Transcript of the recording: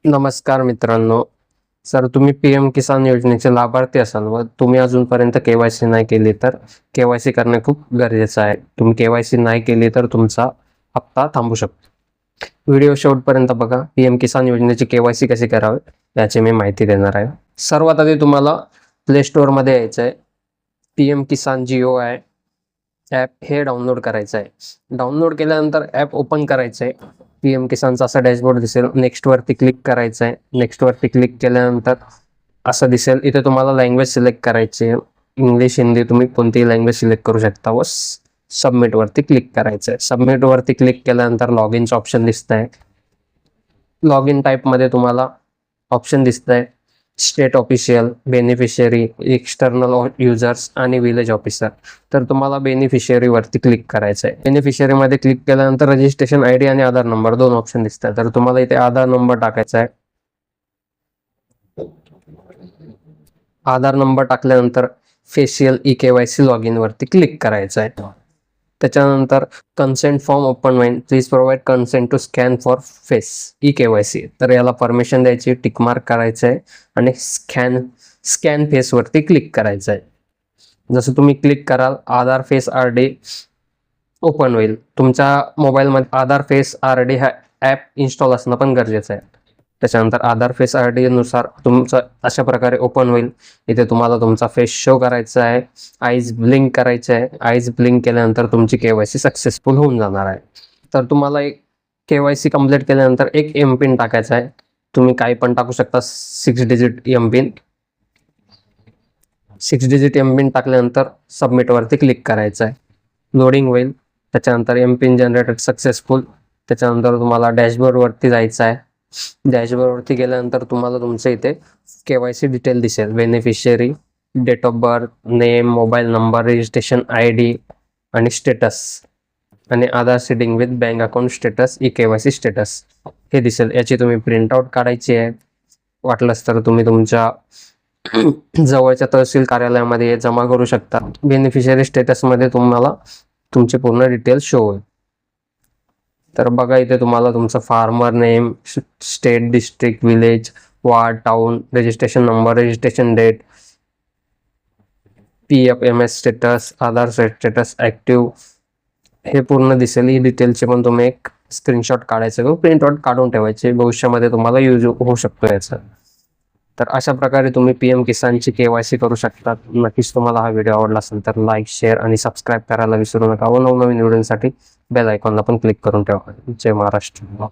नमस्कार मित्रांनो. सर, तुम्ही पीएम किसान योजनेचे लाभार्थी असाल व तुम्ही अजूनपर्यंत केवायसी नाही केली तर केवायसी करणे खूप गरजेचं आहे. तुम्ही केवायसी नाही केली तर तुमचा हप्ता थांबू शकतो. व्हिडिओ शेवटपर्यंत बघा. पीएम किसान योजनेची केवायसी कशी करावी याची मी माहिती देणार आहे. सर्वात आधी तुम्हाला प्ले स्टोअरमध्ये यायचं आहे. पीएम किसान GOI ॲप हे डाउनलोड करायचं आहे. डाउनलोड केल्यानंतर ॲप ओपन करायचं आहे. पीएम किसानचा असा डॅशबोर्ड दिसेल. नेक्स्ट वरती क्लिक करायचं आहे. नेक्स्ट वरती क्लिक केल्यानंतर असं दिसेल. इथे तुम्हाला लँग्वेज सिलेक्ट करायची आहे. इंग्लिश, हिंदी तुम्ही कोणतीही लँग्वेज सिलेक्ट करू शकता व सबमिट वरती क्लिक करायचं आहे. सबमिट वरती क्लिक केल्यानंतर लॉग इनचं ऑप्शन दिसत आहे. लॉग इन टाईपमध्ये तुम्हाला ऑप्शन दिसत आहे state official, beneficiary, external users आणि विलेज ऑफिसर. तर तुम्हाला बेनिफिशियरी वरती क्लिक करायचं आहे. बेनिफिशियरी मध्ये क्लिक केल्यानंतर रजिस्ट्रेशन ID आणि आधार नंबर दोन ऑप्शन दिसतात. तर तुम्हाला इथे आधार नंबर टाकायचा आहे. आधार नंबर टाकल्यानंतर फेशियल eKYC लॉग इन वरती क्लिक करायचं आहे. त्याच्यानंतर कन्सेंट फॉर्म ओपन होईल. Please provide consent to scan for face eKYC. तर याला परमिशन द्यायची, टिक मार्क करायचं आहे आणि स्कॅन फेस वरती क्लिक करायचं आहे. जसं तुम्ही क्लिक कराल आधार फेस RD ओपन होईल. तुमच्या मोबाईलमध्ये आधार फेस RD हा ॲप इन्स्टॉल असणं पण गरजेचं आहे. त्याच्यानंतर आधार फेस RD नुसार तुमचं अशा प्रकारे ओपन होईल. इथे तुम्हाला तुमचा फेस शो करायचा आहे. आईज ब्लिंक करायचे आहे. आईज ब्लिंक केल्यानंतर तुमची KYC सक्सेसफुल होऊन जाणार आहे. तर तुम्हाला एक KYC कंप्लीट केल्यानंतर एक MPIN टाकायचा आहे. तुम्ही काही पण टाकू शकता. 6 डिजिट MPIN. 6 डिजिट MPIN टाकल्यानंतर सबमिट वरती क्लिक करायचं आहे. लोडिंग होईल. त्याच्यानंतर MPIN जनरेटेड सक्सेसफुल. त्याच्यानंतर तुम्हाला डॅशबोर्ड वरती जायचं आहे. डॅशबोर्ड वरती गेल्यानंतर तुम्हाला तुमच्या इथे KYC डिटेल दिसेल. Beneficiary, date of birth, name, mobile number, registration ID आणि स्टेटस आणि Aadhaar seeding with bank account status, eKYC status हे दिसेल. याची तुम्ही प्रिंट आउट काढायची आहे. वाटलंच तर तुम्ही तुमच्या जवळच्या तहसील कार्यालयामध्ये जमा करू शकता. बेनिफिशियरी स्टेटसमध्ये तुम्हाला तुमचे पूर्ण डिटेल्स शो होईल. तर बघा इथे तुम्हाला तुमचं farmer name, state, district, village, ward, town, registration number, registration date, PFMS status, Aadhaar status active हे पूर्ण दिसेल. ही डिटेलचे पण तुम्ही एक स्क्रीनशॉट काढायचं किंवा प्रिंट आउट काढून ठेवायचे. भविष्यामध्ये तुम्हाला यूज होऊ शकतो याचा. तर अशा प्रकारे तुम्ही पीएम किसानची KYC करू शकता. नक्कीच तुम्हाला हा व्हिडिओ आवडला असेल तर लाईक, शेअर आणि सबस्क्राईब करायला विसरू नका व नवनवीन व्हिडिओसाठी बेल आयकॉनला पण क्लिक करून ठेवा. जय महाराष्ट्र.